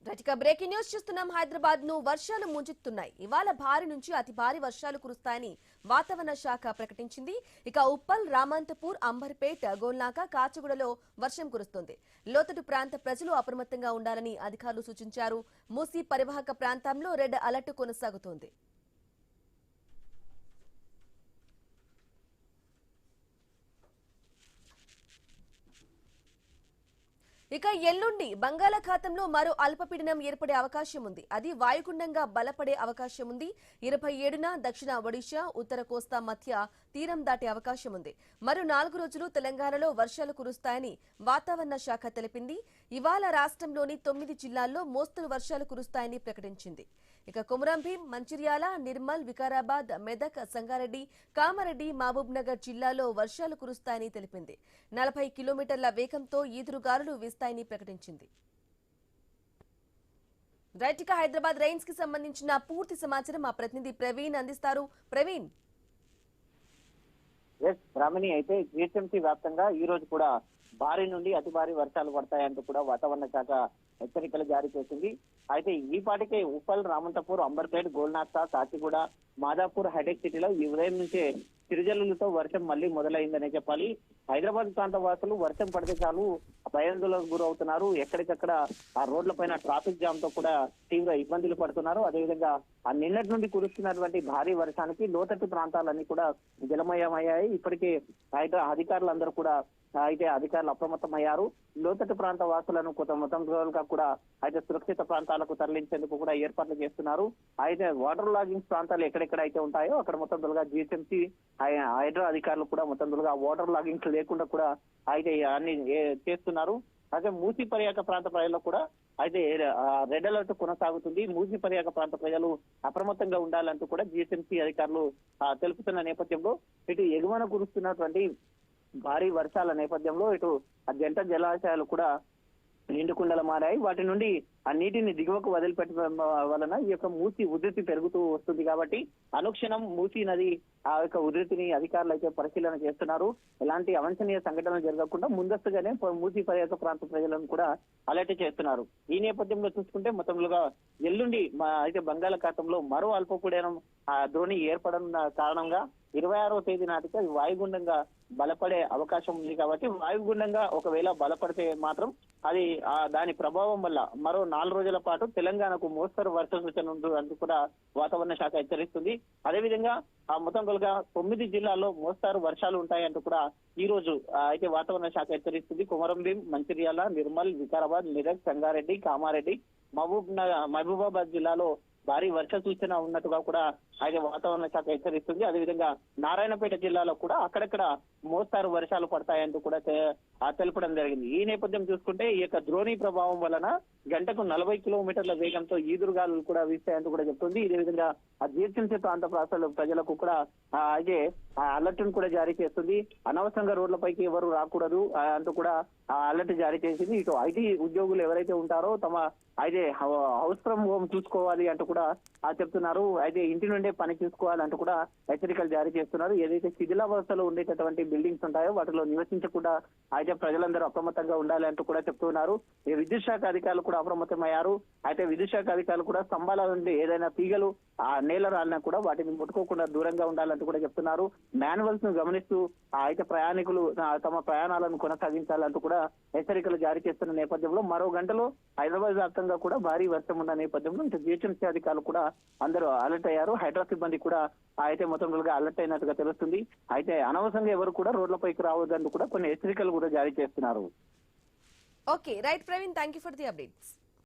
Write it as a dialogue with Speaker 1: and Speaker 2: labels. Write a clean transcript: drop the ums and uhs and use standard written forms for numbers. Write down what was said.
Speaker 1: Breaking news చూస్తున్నాం. హైదరాబాద్ ను వర్షాలు ముంచెత్తుతున్నాయి. ఇవాళ భారీ నుంచి అతి భారీ వర్షాలు కురుస్తాయని వాతావరణ శాఖ ప్రకటించింది. ఇక ఉప్పల్, రామంతపూర్, అంబర్పేట్, గోల్నాక, కాచిగూడలో వర్షం కురుస్తుంది. లోతట్టు ప్రాంత ప్రజలు అప్రమత్తంగా ఉండాలని అధికారులు సూచించారు. మూసీ పరివాహక ప్రాంతంలో రెడ్ అలర్ట్ కొనసాగుతోంది. ఇక ఎల్లుండి బంగాళాఖాతంలో మరో అల్పపీడనం ఏర్పడే అవకాశం ఉంది. అది వాయుగుండంగా బలపడే అవకాశం ఉంది. 27న దక్షిణ ఒడిశా, ఉత్తర కోస్తా మధ్య తీరం దాటే అవకాశం ఉంది. మరో 4 రోజులు తెలంగాణలో వర్షాలు కురుస్తాయని వాతావరణ శాఖ తెలిపింది. ఇవాళ రాష్ట్రంలోని 9 జిల్లాల్లో మోస్తరు వర్షాలు కురుస్తాయని ప్రకటించింది. ఇక కొమురంభీం, మంచిర్యాల, నిర్మల్, వికారాబాద్, మెదక్, సంగారెడ్డి, కామారెడ్డి, మహబూబ్ నగర్ జిల్లాలో వర్షాలు కురుస్తాయని తెలిపింది. 40 కిలోమీటర్ల వేగంతో ఈదురుగాలులు వీస్తాయని ప్రకటించింది. రైట్, ఇక హైదరాబాద్ రైన్స్ కి సంబంధించిన పూర్తి సమాచారం మా ప్రతినిధి ప్రవీణ్ అందిస్తారు. ప్రవీణ్.
Speaker 2: బ్రాహ్మణి అయితే జిహెచ్ఎంసీ వ్యాప్తంగా ఈ రోజు కూడా భారీ నుండి అతి భారీ వర్షాలు పడతాయంటూ కూడా వాతావరణ శాఖ హెచ్చరికలు జారీ చేసింది. అయితే ఈ పాటికే ఉప్పల్, రామంతపూర్, అంబర్పేట్, గోల్నాక, కాచిగూడ, మాదాపూర్, హైటెక్ సిటీలో ఈ ఉదయం నుంచే చిరుజల్లులతో వర్షం మళ్లీ మొదలైందనే చెప్పాలి. హైదరాబాద్ ప్రాంత వాసులు వర్షం పడితే చాలు భయాందోళనకు గురవుతున్నారు. ఎక్కడికక్కడ ఆ రోడ్లపైన ట్రాఫిక్ జామ్ తో కూడా తీవ్ర ఇబ్బందులు పడుతున్నారు. అదేవిధంగా ఆ నిన్నటి నుండి కురుస్తున్నటువంటి భారీ వర్షానికి లోతట్టు ప్రాంతాలన్నీ కూడా జలమయమయ్యాయి. ఇప్పటికే అధికారులందరూ కూడా అధికారులు అప్రమత్తమయ్యారు. లోతట్టు ప్రాంత వాసులను కొంత మొత్తంగా కూడా సురక్షిత ప్రాంతాలకు తరలించేందుకు కూడా ఏర్పాట్లు చేస్తున్నారు. అయితే వాటర్ లాగింగ్ ప్రాంతాలు ఎక్కడెక్కడ అయితే ఉంటాయో అక్కడ మొత్తం జిహెచ్ఎంసీ హైడ్రా అధికారులు కూడా మొత్తం వాటర్ లాగింగ్స్ లేకుండా కూడా అన్ని చేస్తున్నారు. అయితే మూసీ పరివాహక ప్రాంత ప్రజల్లో కూడా రెడ్ అలర్ట్ కొనసాగుతుంది. మూసీ పరివాహక ప్రాంత ప్రజలు అప్రమత్తంగా ఉండాలంటూ కూడా జిహెచ్ఎంసీ అధికారులు తెలుపుతున్న నేపథ్యంలో ఇటు ఎగువన కురుస్తున్నటువంటి భారీ వర్షాల నేపథ్యంలో ఇటు జంట జలాశయాలు కూడా నిండుకుండలు మారాయి. వాటి నుండి ఆ నీటిని దిగువకు వదిలిపెట్టడం వలన ఈ యొక్క మూసీ ఉధృతి పెరుగుతూ వస్తుంది. కాబట్టి అనుక్షణం మూసీ నది ఆ యొక్క ఉధృతిని అధికారులు అయితే పరిశీలన చేస్తున్నారు. ఎలాంటి అవాంఛనీయ సంఘటనలు జరగకుండా ముందస్తుగానే మూసీ పరివాహక ప్రాంత ప్రజలను కూడా అలర్ట్ చేస్తున్నారు. ఈ నేపథ్యంలో చూసుకుంటే మొత్తంగా ఎల్లుండి బంగాళాఖాతంలో మరో అల్పపీడనం ద్రోణి ఏర్పడనున్న కారణంగా 26వ తేదీ నాటికి అది వాయుగుండంగా బలపడే అవకాశం ఉంది. కాబట్టి వాయుగుండంగా ఒకవేళ బలపడితే మాత్రం అది దాని ప్రభావం వల్ల మరో 4 రోజుల పాటు తెలంగాణకు మోస్తరు వర్ష సూచన అంటూ కూడా వాతావరణ శాఖ హెచ్చరిస్తుంది. అదేవిధంగా మొత్తం 9 జిల్లాల్లో మోస్తారు వర్షాలు ఉంటాయంటూ కూడా ఈ రోజు వాతావరణ శాఖ హెచ్చరిస్తుంది. కొమరంభీం, మంచిర్యాల, నిర్మల్, వికారాబాద్, మెదక్, సంగారెడ్డి, కామారెడ్డి, మహబూబాబాద్ జిల్లాలో భారీ వర్ష సూచన ఉన్నట్టుగా కూడా వాతావరణ శాఖ హెచ్చరిస్తుంది. అదేవిధంగా నారాయణపేట జిల్లాలో కూడా అక్కడక్కడ మోస్తారు వర్షాలు పడతాయంటూ కూడా తెలపడం జరిగింది. ఈ నేపథ్యం చూసుకుంటే ఈ యొక్క ద్రోణి ప్రభావం వలన గంటకు 40 కిలోమీటర్ల వేగంతో ఈదురుగాలు కూడా వీస్తాయంటూ కూడా చెప్తుంది. ఇదే విధంగా ఆ జిహెచ్ఎంసీ ప్రాంత ప్రజలకు కూడా అలర్ట్ ను కూడా జారీ చేస్తుంది. అనవసరంగా రోడ్లపైకి ఎవరు రాకూడదు అంటూ కూడా అలర్ట్ జారీ చేసింది. ఇటు ఐటీ ఉద్యోగులు ఎవరైతే ఉంటారో తమ హౌస్ ఫ్రమ్ హోమ్ చూసుకోవాలి అంటూ కూడా చెప్తున్నారు. ఇంటి నుండే పని చూసుకోవాలంటూ కూడా హెచ్చరికలు జారీ చేస్తున్నారు. ఏదైతే శిథిలావస్థలో ఉండేటటువంటి బిల్డింగ్స్ ఉంటాయో వాటిలో నివసించకుండా ప్రజలందరూ అప్రమత్తంగా ఉండాలి అంటూ కూడా చెప్తున్నారు. విద్యుత్ శాఖ అధికారులు కూడా అప్రమత్తమయ్యారు. విద్యుత్ శాఖ అధికారులు కూడా స్తంభాల నుండి ఏదైనా తీగలు నేల రాలినా కూడా వాటిని ముట్టుకోకుండా దూరంగా ఉండాలంటూ కూడా చెప్తున్నారు. మాన్యువల్స్ ను గమనిస్తూ ప్రయాణికులు తమ ప్రయాణాలను కొనసాగించాలంటూ కూడా హెచ్చరికలు జారీ చేస్తున్న నేపథ్యంలో మరో గంటలో హైదరాబాద్ వ్యాప్తంగా కూడా భారీ వర్షం ఉన్న నేపథ్యంలో ఇటు జిహెచ్ఎంసీ అధికారులు కూడా అందరూ అలర్ట్ అయ్యారు. హైడ్రా సిబ్బంది కూడా మొత్తం అలర్ట్ అయినట్టుగా తెలుస్తుంది. అనవసరంగా ఎవరు కూడా రోడ్లపైకి రావద్దంటూ కూడా కొన్ని హెచ్చరికలు కూడా జారీ చేస్తున్నారు.
Speaker 1: Okay, right Praveen, thank you for the updates.